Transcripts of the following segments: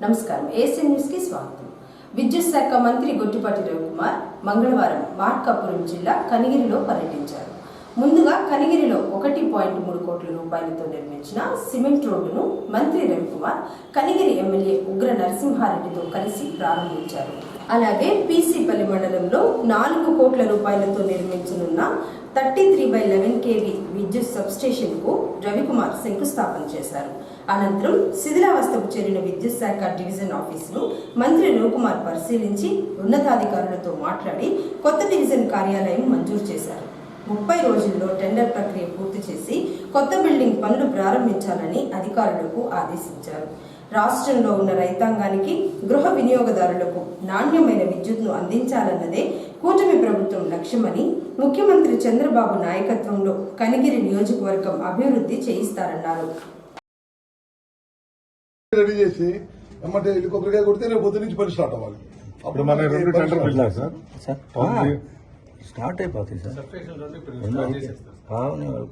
నమస్కారం. AC news కి స్వాగతం. విద్యుత్ శాఖ మంత్రి గొట్టిపాటి రవికుమార్ మంగళవారం మార్కాపురం జిల్లా కనిగిరిలో పర్యటించారు. ముందుగా కనిగిరిలో 1.3 కోట్ల రూపాయలతో నిర్మించిన సిమెంట్ రోడ్డును మంత్రి రవికుమార్ కనిగిరి ఎమ్మెల్యే ఉగ్ర నరసింహారెడ్డితో కలిసి ప్రారంభించారు. అలాగే పీసీపల్లి మండలంలో 4 కోట్ల రూపాయలతో నిర్మించనున్న 33/11 kV విద్యుత్ సబ్స్టేషన్ కు రవికుమార్ శంకుస్థాపన చేశారు. అనంతరం శిథిలావస్థకు చేరిన విద్యుత్ శాఖ డివిజన్ ఆఫీసును మంత్రి రవికుమార్ పరిశీలించి ఉన్నతాధికారులతో మాట్లాడి కొత్త డివిజన్ కార్యాలయం మంజూరు చేశారు. 30 రోజుల్లో టెండర్ ప్రక్రియ పూర్తి చేసి కొత్త బిల్డింగ్ పనులు ప్రారంభించాలని అధికారులకు ఆదేశించారు. రాష్ట్రంలో ఉన్న రైతాంగానికి, గృహ వినియోగదారులకు నాణ్యమైన విద్యుత్ను అందించాలన్నదే కూటమి ప్రభుత్వం లక్ష్యమని ముఖ్యమంత్రి చంద్రబాబు నాయకత్వంలో కనిగిరి నియోజకవర్గం అభివృద్ధి చేయిస్తారన్నారు. రెడీ చేసి ఎమ్మటే ఇల్లు కొబ్బరికాయ కొడితే రేపు పొద్దు నుంచి పని స్టార్ట్ అవ్వాలి. అప్పుడు మన 2 టెండర్ పెట్టారు సార్ స్టార్ట్ అయిపోతాయి సార్.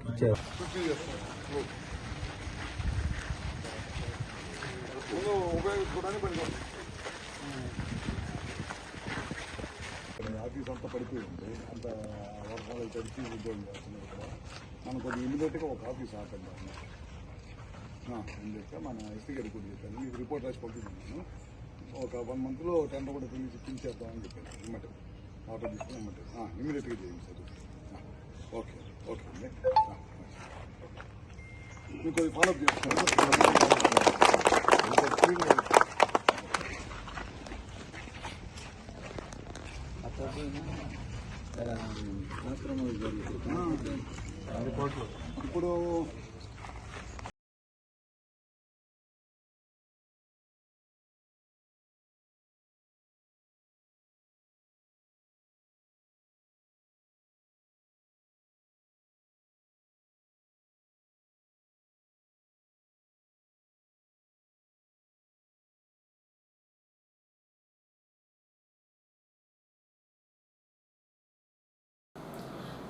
ఇచ్చారు ఉపయోగించుకోవడానికి పని ఆఫీస్ అంతా పడిపోయింది. అంత వర్షాలు తడిచి ఉద్యోగం చేస్తున్నారు కదా. మనం కొద్దిగా ఇల్లు పెట్టి ఒక ఆఫీస్ ఆపండి అని చెప్తే మన ఎస్పీ గారికి కూడా చెప్పాను. మీకు రిపోర్ట్ రాసి పంపించాను. ఒక 1 monthలో టెండర్ కూడా పిలిచేద్దామని చెప్పాను. ఇమ్మటే ఆర్డర్ తీసుకుని ఇమ్మీడియట్గా చేయండి సార్. ఓకే ఓకే అండి. మీకు కొద్దిగా ఫాలోఅప్ చేస్తాను. ఇప్పుడు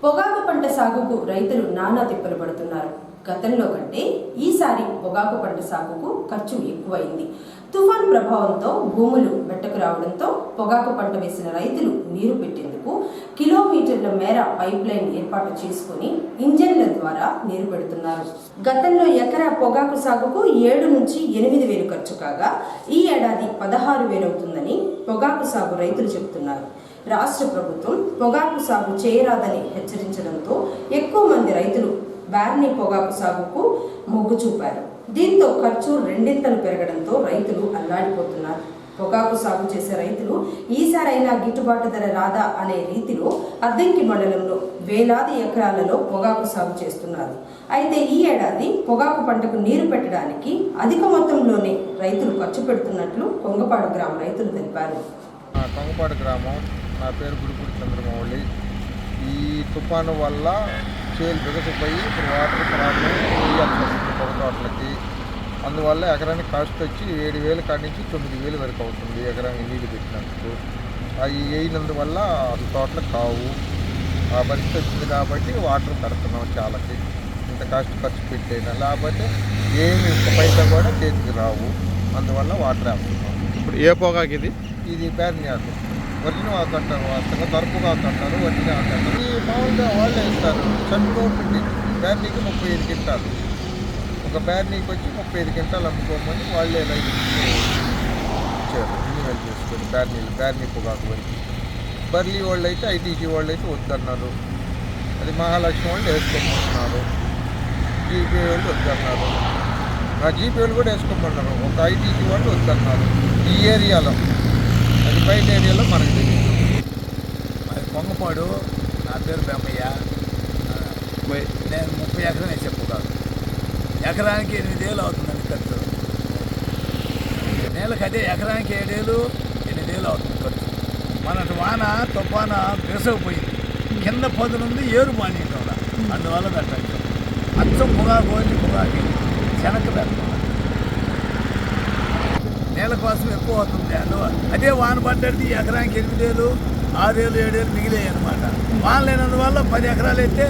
పొగాకు పంట సాగుకు రైతులు నానా తిప్పలు పడుతున్నారు. గతంలో కంటే ఈసారి పొగాకు పంట సాగుకు ఖర్చు ఎక్కువైంది. తుఫాన్ ప్రభావంతో భూములు బెట్టకు రావడంతో పొగాకు పంట వేసిన రైతులు నీరు పెట్టేందుకు కిలోమీటర్ల మేర పైప్ లైన్ ఏర్పాటు చేసుకుని ఇంజన్ల ద్వారా నీరు పెడుతున్నారు. గతంలో ఎకరా పొగాకు సాగుకు 7 నుంచి 8 వేలు ఖర్చు కాగా ఈ ఏడాది 16 వేలు అవుతుందని పొగాకు సాగు రైతులు చెబుతున్నారు. రాష్ట్ర ప్రభుత్వం పొగాకు సాగు చేయరాదని హెచ్చరించడంతో ఎక్కువ మంది రైతులు బార్నీ పొగాకు సాగుకు మొగ్గు చూపారు. దీంతో ఖర్చు 2 పెరగడంతో రైతులు అల్లాడిపోతున్నారు. పొగాకు సాగు చేసే రైతులు ఈసారైనా గిట్టుబాటు ధర రాదా అనే రీతిలో అద్దంకి మండలంలో వేలాది ఎకరాలలో పొగాకు సాగు చేస్తున్నారు. అయితే ఈ ఏడాది పొగాకు పంటకు నీరు పెట్టడానికి అధిక మొత్తంలోనే రైతులు ఖర్చు పెడుతున్నట్లు కొంగపాడు గ్రామ రైతులు తెలిపారు. కొంగపాడు గ్రామం, నా పేరు గుడిపూడి చంద్రమౌళి. ఈ తుఫాను వల్ల చేలు బిగసిపోయి ఇప్పుడు వాటర్ ప్రాబ్లం వేయాల్సి వస్తుంది పొగ తోటలకి. అందువల్ల ఎకరానికి కాస్ట్ వచ్చి 7,000 కాడి నుంచి 9,000 వరకు అవుతుంది ఎకరానికి నీళ్ళు పెట్టినందుకు. అవి వేయినందువల్ల అది తోటలు కావు. ఆ పరిస్థితి వచ్చింది కాబట్టి వాటర్ కడుతున్నాం చాలాకి. ఇంత కాస్ట్ ఖర్చు పెట్టేనా, లేకపోతే ఏమి ఇంత పైసా కూడా చేతికి రావు. అందువల్ల వాటర్ వేస్తున్నాం. ఇప్పుడు ఏ పొగాకు ఇది పేరుని ఆకు వరిని ఆకు అంటారు, వాస్తవంగా దొరకగా ఆకు అంటారు, వరిని ఆకు అంటారు. ఈ మామూలుగా వాళ్ళే ఇస్తారు. చంద్రో పెట్టి బ్యార్నీకి 35 క్వింటాలు, ఒక బ్యార్నీకి వచ్చి 35 క్వింటాలు అమ్ముకోమని వాళ్ళే రైతు ఇచ్చారు. రెన్యువల్ చేసుకొని బ్యార్నీ పొగాకు వరకు. బర్లీ వాళ్ళు అయితే, ఐటీసీ వాళ్ళు అయితే వద్దన్నారు. అది మహాలక్ష్మి వాళ్ళు వేసుకోమన్నారు. జీపీ వాళ్ళు వద్దన్నారు. జీపీ వాళ్ళు కూడా వేసుకోమన్నారు. ఒక ఐటీసీ వాళ్ళు వద్దన్నారు. ఈ ఏరియాలో, అది బయట ఏరియాలో మనకు తెలియదు. అది కొంగపాడు. నా పేరు బెమ్మయ్య. నేను 30 ఎకరం వేసే పొగాకు. ఎకరానికి 8,000 అవుతుందండి ఖర్చు. నెలకు అదే ఎకరానికి 7,000, 8,000 అవుతుంది ఖర్చు. మన వాన తుఫాన బిగసకపోయింది. కింద పొద్దునుంది ఏరు మానేయటం. అందువల్ల పెట్టచ్చు. అచ్చం పొగాకు వచ్చి పొగాకి శనగ పెడతాం. నేల కోసం ఎక్కువ అవుతుంది. అదే వాన పడ్డది ఎకరానికి 8,000, 6,000, 7,000 మిగిలాయి అనమాట. వాన లేనందువల్ల 10 ఎకరాలు అయితే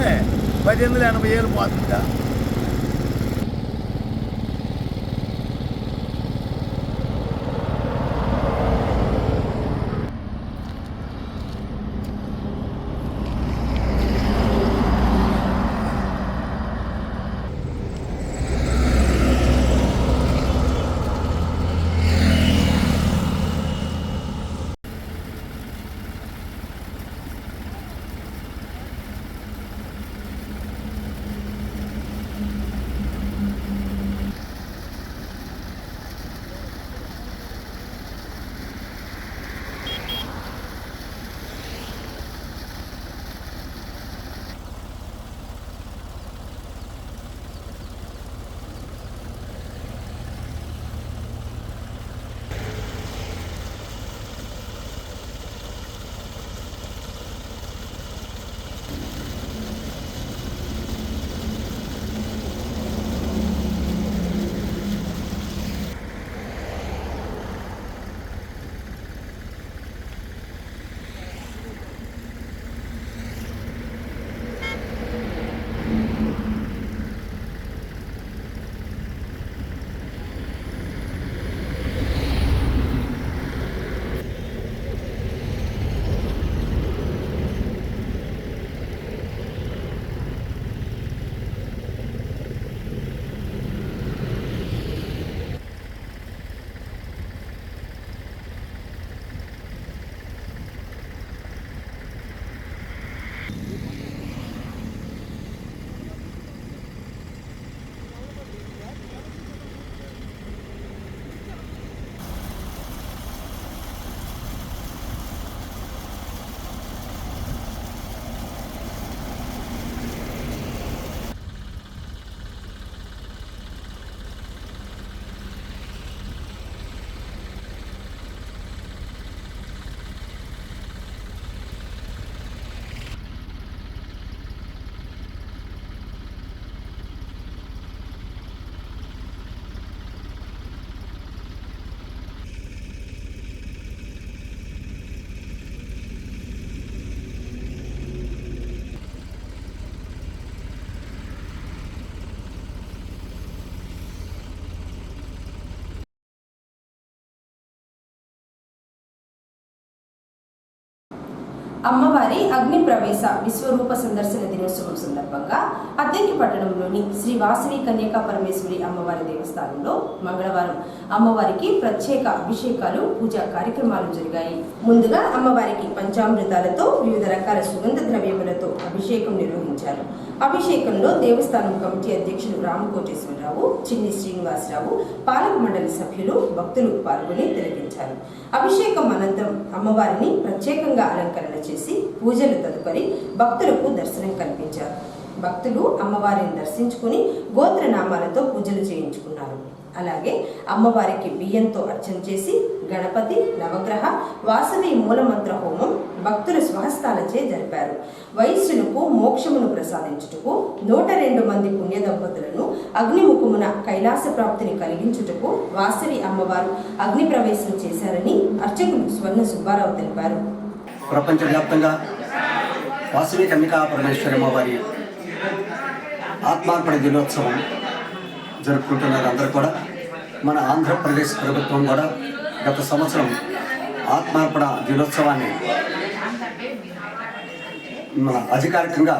18,000 పోతుందా. అమ్మవారి అగ్ని ప్రవేశ విశ్వరూప సందర్శన దినోత్సవం సందర్భంగా అద్దెంకి పట్టణంలోని శ్రీ వాసవి కన్యకా పరమేశ్వరి అమ్మవారి దేవస్థానంలో మంగళవారం అమ్మవారికి ప్రత్యేక అభిషేకాలు పూజా కార్యక్రమాలు జరిగాయి. ముందుగా అమ్మవారికి పంచామృతాలతో వివిధ రకాల సుగంధ ద్రవ్యములతో అభిషేకం నిర్వహించారు. అభిషేకంలో దేవస్థానం కమిటీ అధ్యక్షులు రామకోటేశ్వరరావు, చిన్ని శ్రీనివాసరావు, పాలక మండలి సభ్యులు, భక్తులు పాల్గొని తిలకించారు. అభిషేకం అనంతరం అమ్మవారిని ప్రత్యేకంగా అలంకరణ చేసి పూజలు తదుపరి భక్తులకు దర్శనం కల్పించారు. భక్తులు అమ్మవారిని దర్శించుకుని గోత్రనామాలతో పూజలు చేయించుకున్నారు. అలాగే అమ్మవారికి బియ్యంతో అర్చన చేసి గణపతి, నవగ్రహ, వాసవి మూలమంత్ర హోమం భక్తుల స్వహస్తాలచే జరిపారు. వైశ్యులకు మోక్షమును ప్రసాదించుటకు 102 మంది పుణ్య దంపతులను అగ్నిముఖమున కైలాస ప్రాప్తిని కలిగించుటకు వాసవి అమ్మవారు అగ్ని ప్రవేశం చేశారని అర్చకులు స్వర్ణ సుబ్బారావు తెలిపారు. ప్రపంచవ్యాప్తంగా వాసవి కన్యకా పరమేశ్వరి అమ్మవారి ఆత్మార్పణ దినోత్సవం జరుపుకుంటున్నారు అందరూ కూడా. మన ఆంధ్రప్రదేశ్ ప్రభుత్వం కూడా గత సంవత్సరం ఆత్మార్పణ దినోత్సవాన్ని మన అధికారికంగా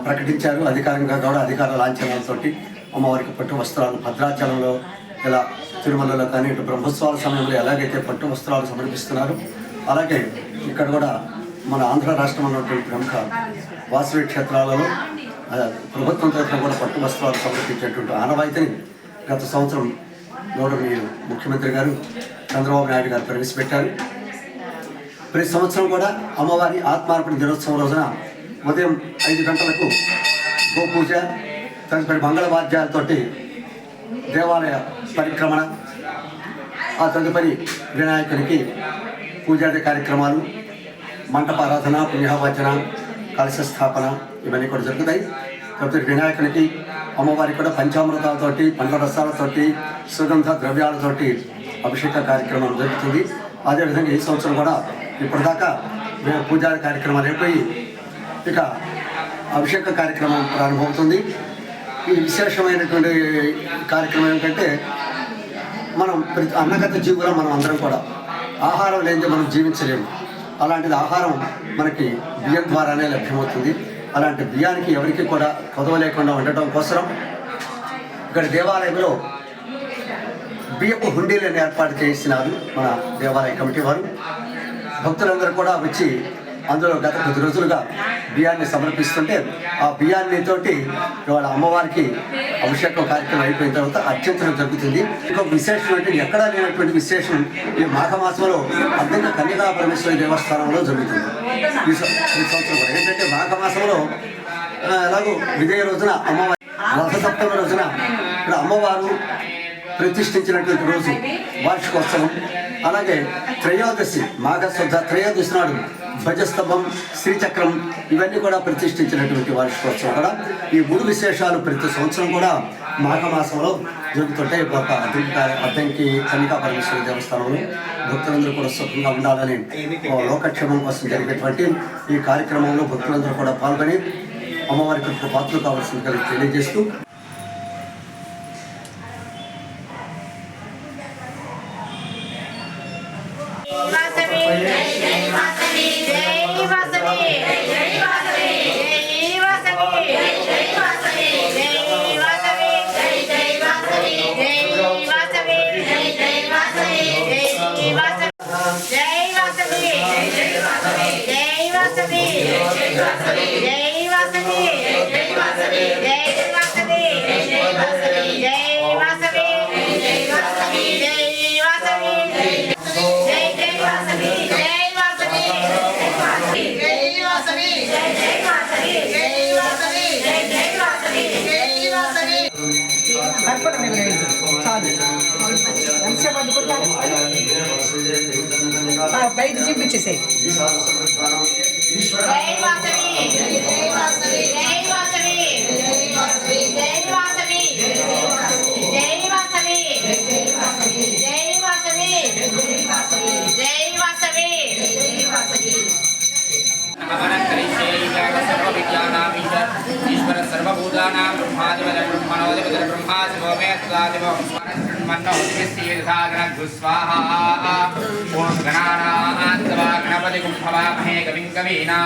ప్రకటించారు. అధికారికంగా కూడా అధికార లాంఛనాలతోటి అమ్మవారికి పట్టు వస్త్రాలు భద్రాచలంలో ఇలా తిరుమలలో కానీ ఇటు బ్రహ్మోత్సవాల సమయంలో ఎలాగైతే పట్టు వస్త్రాలు సమర్పిస్తున్నారు అలాగే ఇక్కడ కూడా మన ఆంధ్ర రాష్ట్రంలో ఉన్నటువంటి ప్రముఖ వాసవి క్షేత్రాలలో ప్రభుత్వం తరఫున కూడా పట్టు వస్త్రాలు సమర్పించేటువంటి ఆనవాయితీని గత సంవత్సరం గౌరవనీయులు ముఖ్యమంత్రి గారు చంద్రబాబు నాయుడు గారు ప్రవేశపెట్టారు. ప్రతి సంవత్సరం కూడా అమ్మవారి ఆత్మార్పణ దినోత్సవం రోజున ఉదయం 5 గంటలకు గోపూజ, తదుపరి మంగళవాద్యాలతోటి దేవాలయ పరిక్రమణ, ఆ తదుపరి వినాయకునికి పూజాది కార్యక్రమాలు, మంటపారాధన, పుణ్యాహవచన, కలశ స్థాపన ఇవన్నీ కూడా జరుగుతాయి. తదుపరి వినాయకునికి అమ్మవారికి కూడా పంచామృతాలతోటి, పండ్ల రసాలతోటి, సుగంధ ద్రవ్యాలతోటి అభిషేక కార్యక్రమం జరుగుతుంది. అదేవిధంగా ఈ సంవత్సరం కూడా ఇప్పటిదాకా పూజా కార్యక్రమాలు అయిపోయి ఇక అభిషేక కార్యక్రమం ప్రారంభమవుతుంది. ఈ విశేషమైనటువంటి కార్యక్రమం ఏంటంటే మనం అన్నగత జీవులం మనం అందరం కూడా ఆహారం లేనిదే మనం జీవించలేము. అలాంటిది ఆహారం మనకి బియ్యం ద్వారానే లభ్యమవుతుంది. అలాంటి బియ్యానికి ఎవరికి కూడా కొదవ లేకుండా ఉండటం కోసం ఇక్కడ దేవాలయంలో బియ్యపు హుండీలను ఏర్పాటు చేసినారు మన దేవాలయ కమిటీ వారు. భక్తులందరూ కూడా వచ్చి అందులో గత కొద్ది రోజులుగా బియ్యాన్ని సమర్పిస్తుంటే ఆ బియ్యాన్ని తోటి ఇవాళ అమ్మవారికి అభిషేకం కార్యక్రమం అయిపోయిన తర్వాత అర్చన జరుగుతుంది. ఇంకొక విశేషం ఎక్కడా లేనటువంటి విశేషం ఈ మాఘమాసంలో అద్దెంకి కన్యకా పరమేశ్వరి దేవస్థానంలో జరుగుతుంది. ఈ సంవత్సరం కూడా ఏంటంటే మాఘమాసంలో ఎలాగో విజయ రోజున అమ్మవారి రథసప్తమి రోజున ఇక్కడ అమ్మవారు ప్రతిష్ఠించినటువంటి రోజు వార్షికోత్సవం. అలాగే త్రయోదశి మాఘశుద్ధ త్రయోదశి నాడు ధ్వజస్తంభం, శ్రీచక్రం ఇవన్నీ కూడా ప్రతిష్ఠించినటువంటి వార్షికోత్సవం కూడా. ఈ 3 విశేషాలు ప్రతి సంవత్సరం కూడా మాఘమాసంలో జరుగుతుంటే ఒక అద్దెంకి కన్యకా పరమేశ్వరి దేవస్థానంలో భక్తులందరూ కూడా సుఖంగా ఉండాలని లోకక్షేమం కోసం జరిగేటువంటి ఈ కార్యక్రమంలో భక్తులందరూ కూడా పాల్గొని అమ్మవారికి పాత్రలు కావాల్సింది తెలియజేస్తూ బయట చూపించేసాయి. सर्वभूतानां ब्रह्मादिपद ब्रह्मणोदिपद ब्रह्मादिपो मे तदादिपो स्वाहा ओम गणानात्वा गणपतिं भवामहे कविं कवीना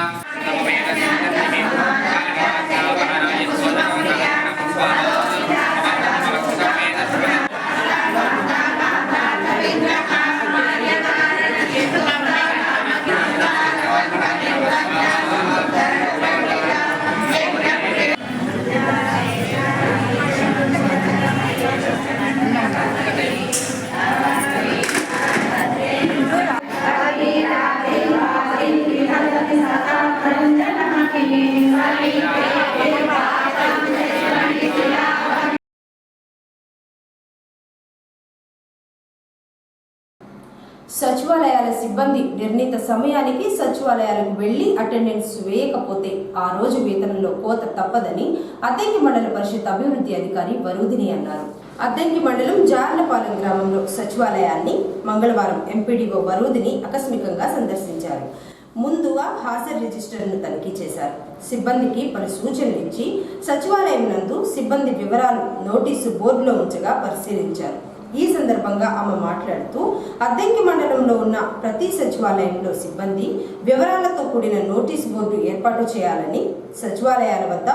సచివాలయాల సిబ్బంది నిర్ణీత సమయానికి సచివాలయాలకు వెళ్లి అటెండెన్స్ వేయకపోతే ఆ రోజు వేతనంలో కోత తప్పదని అద్దంకి మండల పరిషత్ అభివృద్ధి అధికారి వరుదిని అన్నారు. అద్దంకి మండలం జార్లపాలెం గ్రామంలో సచివాలయాన్ని మంగళవారం ఎంపీడీఓ వరుదిని ఆకస్మికంగా సందర్శించారు. ముందుగా హాజరు రిజిస్టర్ను తనిఖీ చేశారు. సిబ్బందికి పలు సూచనలు ఇచ్చి సచివాలయం నందు సిబ్బంది వివరాలు నోటీసు బోర్డులో ఉంచగా పరిశీలించారు. ఈ సందర్భంగా ఆమె మాట్లాడుతూ అద్దంకి మండలంలో ఉన్న ప్రతి సచివాలయంలో సిబ్బంది వివరాలతో కూడిన నోటీసు బోర్డు ఏర్పాటు చేయాలని, సచివాలయాల వద్ద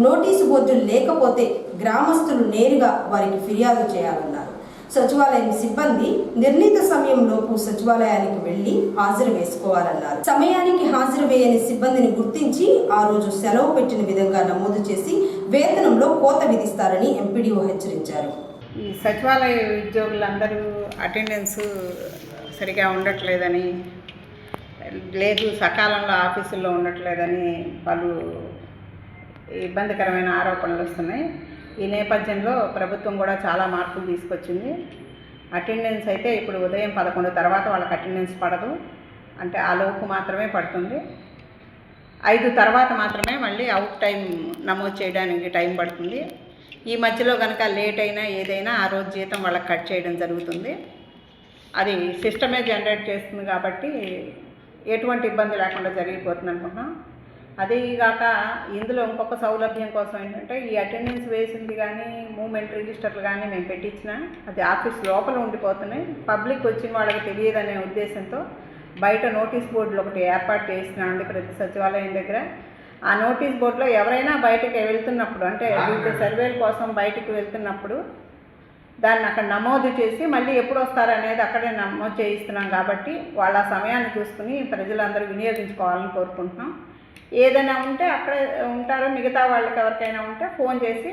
నోటీసు బోర్డులు లేకపోతే గ్రామస్తులు నేరుగా వారికి ఫిర్యాదు చేయాలన్నారు. సచివాలయం సిబ్బంది నిర్ణీత సమయంలోపు సచివాలయానికి వెళ్లి హాజరు వేసుకోవాలన్నారు. సమయానికి హాజరు వేయని సిబ్బందిని గుర్తించి ఆ రోజు సెలవు పెట్టిన విధంగా నమోదు చేసి వేతనంలో కోత విధిస్తారని ఎంపీడీఓ హెచ్చరించారు. ఈ సచివాలయ ఉద్యోగులందరూ అటెండెన్స్ సరిగా ఉండట్లేదని, లేదు సకాలంలో ఆఫీసుల్లో ఉండట్లేదని పలు ఇబ్బందికరమైన ఆరోపణలు వస్తున్నాయి. ఈ నేపథ్యంలో ప్రభుత్వం కూడా చాలా మార్పులు తీసుకొచ్చింది. అటెండెన్స్ అయితే ఇప్పుడు ఉదయం 11 తర్వాత వాళ్ళకి అటెండెన్స్ పడదు, అంటే ఆ లోపు మాత్రమే పడుతుంది. 5 తర్వాత మాత్రమే మళ్ళీ అవుట్ టైం నమోదు చేయడానికి టైం పడుతుంది. ఈ మధ్యలో కనుక లేట్ అయినా ఏదైనా ఆ రోజు జీతం వాళ్ళకి కట్ చేయడం జరుగుతుంది. అది సిస్టమే జనరేట్ చేస్తుంది కాబట్టి ఎటువంటి ఇబ్బంది లేకుండా జరిగిపోతుంది అనుకుంటున్నాం. అదేగాక ఇందులో ఇంకొక సౌలభ్యం కోసం ఏంటంటే ఈ అటెండెన్స్ వేసింది కానీ మూమెంట్ రిజిస్టర్లు కానీ మేము పెట్టించినా అది ఆఫీస్ లోపల ఉండిపోతున్నాయి. పబ్లిక్ వచ్చిన వాళ్ళకి తెలియదనే ఉద్దేశంతో బయట నోటీస్ బోర్డులు ఒకటి ఏర్పాటు చేసినామండి ప్రతి సచివాలయం దగ్గర. ఆ నోటీస్ బోర్డులో ఎవరైనా బయటకు వెళ్తున్నప్పుడు, అంటే వివిధ సర్వేల కోసం బయటకు వెళ్తున్నప్పుడు దాన్ని అక్కడ నమోదు చేసి మళ్ళీ ఎప్పుడు వస్తారనేది అక్కడే నమోదు చేయిస్తున్నాం. కాబట్టి వాళ్ళ సమయాన్ని చూసుకుని ప్రజలందరూ వినియోగించుకోవాలని కోరుకుంటున్నాం. ఏదైనా ఉంటే అక్కడే ఉంటారో, మిగతా వాళ్ళకి ఎవరికైనా ఉంటే ఫోన్ చేసి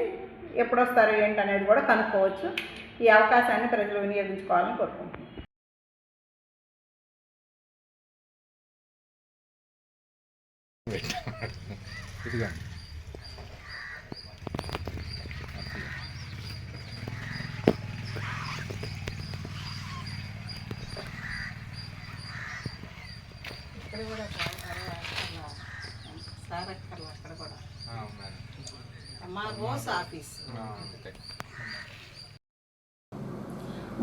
ఎప్పుడు వస్తారు ఏంటనేది కూడా కనుక్కోవచ్చు. ఈ అవకాశాన్ని ప్రజలు వినియోగించుకోవాలని కోరుకుంటున్నాం. ఇక్కడ కూడా సార్ అక్కడ కూడా మా బోస్ ఆఫీస్.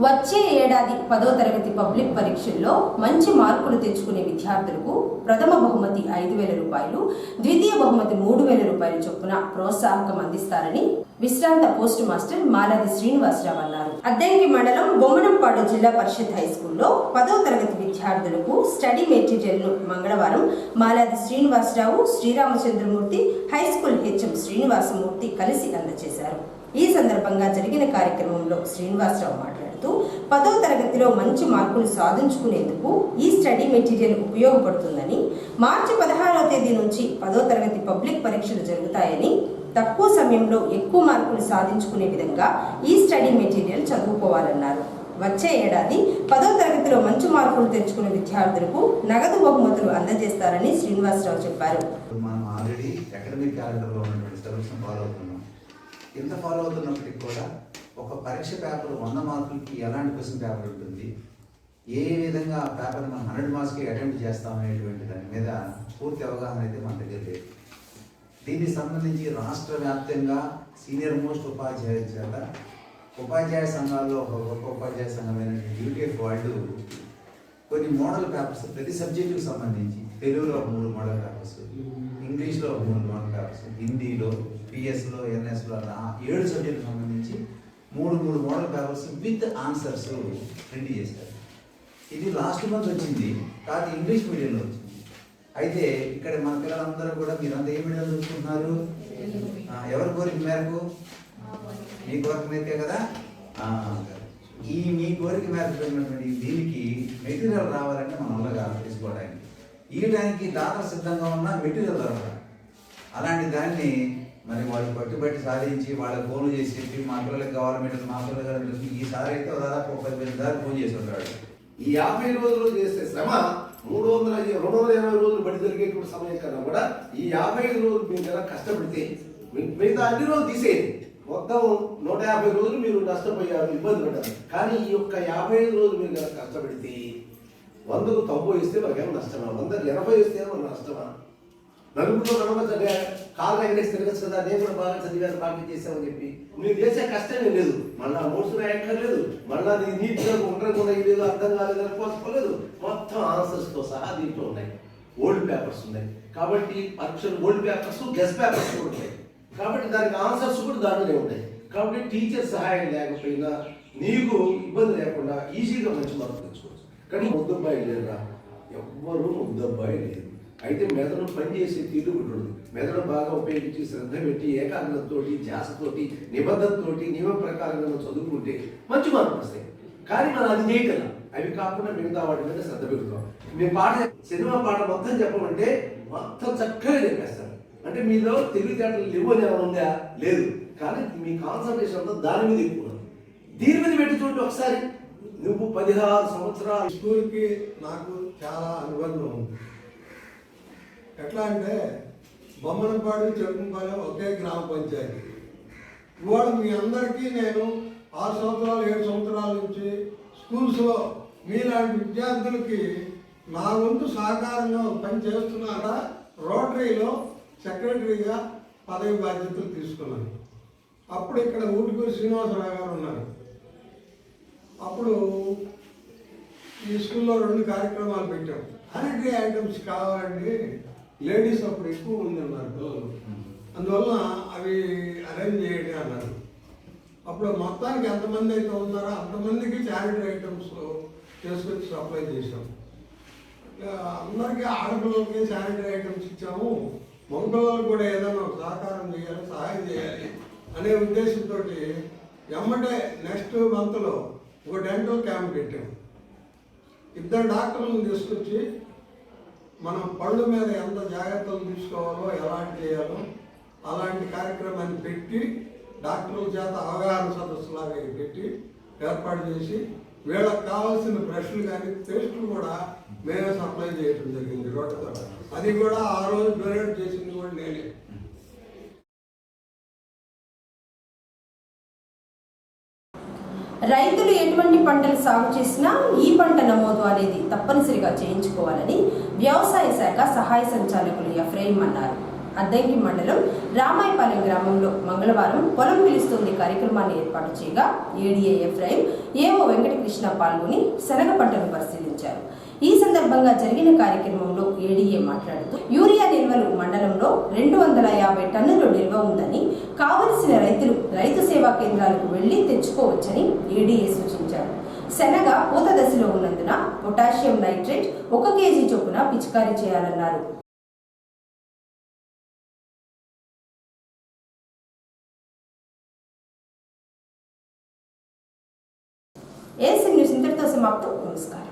వచ్చే ఏడాది 10వ తరగతి పబ్లిక్ పరీక్షల్లో మంచి మార్కులు తెచ్చుకునే విద్యార్థులకు ప్రథమ బహుమతి 5,000 రూపాయలు, ద్వితీయ బహుమతి 3,000 రూపాయలు చొప్పున ప్రోత్సాహకం అందిస్తారని విశ్రాంత పోస్ట్ మాస్టర్ మాలాది శ్రీనివాసరావు అన్నారు. అద్దంకి మండలం బొమ్మనంపాడు జిల్లా పరిషత్ హైస్కూల్లో 10వ తరగతి విద్యార్థులకు స్టడీ మెటీరియల్ ను మంగళవారం మాలాది శ్రీనివాసరావు, శ్రీరామచంద్రమూర్తి, హైస్కూల్ హెచ్ఎం శ్రీనివాసమూర్తి కలిసి అందజేశారు. ఈ సందర్భంగా జరిగిన కార్యక్రమంలో శ్రీనివాసరావు మాట్లాడుతూ 10వ తరగతిలో మంచి మార్కులు సాధించుకునేందుకు ఈ స్టడీ మెటీరియల్ ఉపయోగపడుతుందని, మార్చి 16వ తేదీ నుంచి 10వ తరగతి పబ్లిక్ పరీక్షలు జరుగుతాయని, తక్కువ సమయంలో ఎక్కువ మార్కులు సాధించుకునే విధంగా ఈ స్టడీ మెటీరియల్ చదువుకోవాలన్నారు. వచ్చే ఏడాది 10వ తరగతిలో మంచి మార్కులు తెచ్చుకునే విద్యార్థులకు నగదు బహుమతులు అందజేస్తారని శ్రీనివాసరావు చెప్పారు. మనం ఆల్రెడీ అకాడమిక్ క్యాలెండర్లో ఉన్నటువంటి సిలబస్ను ఫాలో అవుతున్నాం. ఎంత ఫాలో అవుతున్నప్పటికీ కూడా ఒక పరీక్ష పేపర్ 100 మార్కులకి ఎలాంటి క్వశ్చన్ పేపర్ ఉంటుంది, ఏ విధంగా ఆ పేపర్ని మనం 100 మార్క్స్కి అటెంప్ట్ చేస్తామనేటువంటి దాని మీద పూర్తి అవగాహన అయితే మన దగ్గర లేదు. దీనికి సంబంధించి రాష్ట్ర వ్యాప్తంగా సీనియర్ మోస్ట్ ఉపాధ్యాయుల చేత ఉపాధ్యాయ సంఘాల్లో ఒక గొప్ప ఉపాధ్యాయ సంఘమైనటువంటి యూటీఎఫ్ వాళ్ళు కొన్ని మోడల్ పేపర్స్ ప్రతి సబ్జెక్టుకు సంబంధించి తెలుగులో 3 మోడల్ పేపర్స్, ఇంగ్లీష్లో 3 మోడల్ పేపర్స్, హిందీలో, పిఎస్లో, ఎన్ఎస్లో 7 సబ్జెక్టుకు సంబంధించి మూడు model papers with answers print చేశారు. ఇది లాస్ట్ మంత్ వచ్చింది, కాదు ఇంగ్లీష్ మీడియంలో వచ్చింది. అయితే ఇక్కడ మన పిల్లలందరూ కూడా మీరంతా ఏ మీడియం చూసుకుంటున్నారు? ఎవరి కోరిక మేరకు? మీ కోరిక మేరకే కదా. మీ కోరిక మేరకు దీనికి మెటీరియల్ రావాలంటే మన వల్లగా తీసుకోవడానికి ఇవ్వడానికి దాతలు సిద్ధంగా ఉన్న మెటీరియల్ రావాలి. అలాంటి దాన్ని మరి వాళ్ళు పట్టుబట్టి సాధించి వాళ్ళకి ఫోన్లు చేసి చెప్పి మా పిల్లలకి గవర్నమెంట్ మా పిల్లలకి ఈసారి అయితే దాదాపు 10,000 దాకా ఫోన్ చేసి ఉంటాడు. ఈ 50 రోజులు చేసే శ్రమ 220 రోజులు బడి జరిగేటువంటి సమయం కన్నా కూడా ఈ 55 రోజులు మీరు కనుక కష్టపడితే మిగతా అన్ని రోజులు తీసేయండి. మొత్తం 150 రోజులు మీరు నష్టపోయారు, ఇబ్బంది పడ్డారు. కానీ ఈ యొక్క 55 రోజులు మీరు కనుక కష్టపడితే 100కు 90 ఇస్తే మనకేమో నష్టమా? 100కి 80 ఇస్తే మన నష్టమా? నలుగురిలో నడవ కాలు ఎగరేసి తిరగచ్చు కదా, నేను కూడా బాగా చదివాను బాగా చేసామని చెప్పి మీరు చేసే కష్టమే లేదు. మళ్ళా నోట్స్ రాయక్కర్లేదు, మళ్ళా నీ నీట్గా ఉండకుండా లేదు, అర్థం కాలేదని పోసుకోలేదు. మొత్తం ఆన్సర్స్తో సహా దీంట్లో ఉన్నాయి. ఓల్డ్ పేపర్స్ ఉన్నాయి కాబట్టి పరీక్షలు ఓల్డ్ పేపర్స్ గెస్ పేపర్స్ కూడా ఉంటాయి కాబట్టి దానికి ఆన్సర్స్ కూడా దాంట్లోనే ఉంటాయి. కాబట్టి టీచర్ సహాయం లేకపోయినా నీకు ఇబ్బంది లేకుండా ఈజీగా మంచి మార్కులు తెచ్చుకోవచ్చు. కానీ ముద్దబ్బాయి లేదురా, ఎవ్వరూ ముద్దబ్బాయి లేదు. అయితే మెదడు పనిచేసే తీరు ఉంటుంది. మెదడు బాగా ఉపయోగించి శ్రద్ధ పెట్టి ఏకాగ్రతతోటి ధ్యాసతోటి నిబద్ధతతోటి నియమ ప్రకారంగా చదువుకుంటే మంచి మార్కులు వస్తాయి. కానీ మనం అది చేయగలం. అవి కాకుండా మిగతా వాటి మీద శ్రద్ధ పెడతాం. మీ పాట సినిమా పాట మొత్తం చెప్పమంటే మొత్తం చక్కగా చెప్పేస్తారు. అంటే మీలో తెలివితేటలు లేవు అని ఏమైనా ఉందా? లేదు. కానీ మీ కాన్సన్ట్రేషన్ అంతా దాని మీద ఎక్కువ. దీని మీద పెట్టి చూడండి ఒకసారి. నువ్వు 16 సంవత్సరాలు స్కూల్కి నాకు చాలా అనుబంధం ఉంది. ఎట్లా అంటే బొమ్మనపాడు చెరుకుపాలెం ఒకే గ్రామ పంచాయతీ. ఇవాళ మీ అందరికీ నేను 6 సంవత్సరాలు 7 సంవత్సరాల నుంచి స్కూల్స్లో మీలాంటి విద్యార్థులకి నా వంతు సహకారంగా పని చేస్తున్నారా రోటరీలో సెక్రటరీగా పదవి బాధ్యతలు తీసుకున్నాను. అప్పుడు ఇక్కడ ఊటుకూరి శ్రీనివాసరావు గారు ఉన్నారు. అప్పుడు ఈ స్కూల్లో 2 కార్యక్రమాలు పెట్టాం. శానిటరీ ఐటమ్స్ కావాలండి, లేడీస్ అప్పుడు ఎక్కువ మంది ఉన్నారు పిల్లలు, అందువల్ల అవి అరేంజ్ చేయండి అన్నారు. అప్పుడు మొత్తానికి ఎంతమంది అయితే ఉన్నారో అంతమందికి శానిటరీ ఐటమ్స్ చేసుకొచ్చి సప్లై చేసాం. అందరికీ ఆడపిల్లలకి శానిటరీ ఐటమ్స్ ఇచ్చాము, మగపిల్లలకు కూడా ఏదైనా సహకారం చేయాలి, సహాయం చేయాలి అనే ఉద్దేశంతో ఎమ్మటే నెక్స్ట్ మంత్లో ఒక డెంటల్ క్యాంప్ పెట్టాము. 2 డాక్టర్లను తీసుకొచ్చి మనం పళ్ళు మీద ఎంత జాగ్రత్తలు తీసుకోవాలో ఎలాంటి చేయాలో అలాంటి కార్యక్రమాన్ని పెట్టి డాక్టర్ల చేత అవగాహన సదస్సులాగా పెట్టి ఏర్పాటు చేసి వీళ్ళకి కావాల్సిన బ్రష్లు కానీ పేస్టులు కూడా మేమే సప్లై చేయడం జరిగింది రోడ్డు. అది కూడా ఆ రోజు డొనేట్ చేసింది కూడా నేనే. రైతులు ఎటువంటి పంటలు సాగు చేసినా ఈ పంట నమోదు అనేది తప్పనిసరిగా చేయించుకోవాలని వ్యవసాయ శాఖ సహాయ సంచాలకులు ఎఫ్రాయిం అన్నారు. అద్దంకి మండలం రామాయపాలెం గ్రామంలో మంగళవారం పొలం పిలుస్తుంది కార్యక్రమాన్ని ఏర్పాటు చేయగా ఏడీఏ ఎఫ్రాయిం ఏఓ వెంకటకృష్ణ పాల్గొని శనగ పంటను పరిశీలించారు. ఈ సందర్భంగా జరిగిన కార్యక్రమంలో ఏడీఏ మాట్లాడుతూ యూరియా నిల్వలు మండలంలో 250 టన్నులు నిల్వ ఉందని, కావలసిన రైతులు రైతు సేవా కేంద్రాలకు వెళ్లి తెచ్చుకోవచ్చని ఏడీఏ సూచించారు. శనగ పూత దశలో ఉన్నందున పొటాషియం నైట్రేట్ 1 కేజీ చొప్పున పిచికారీ చేయాలన్నారు. ఏసీ న్యూస్ ఇంతటితో సమాప్తం. నమస్కారం.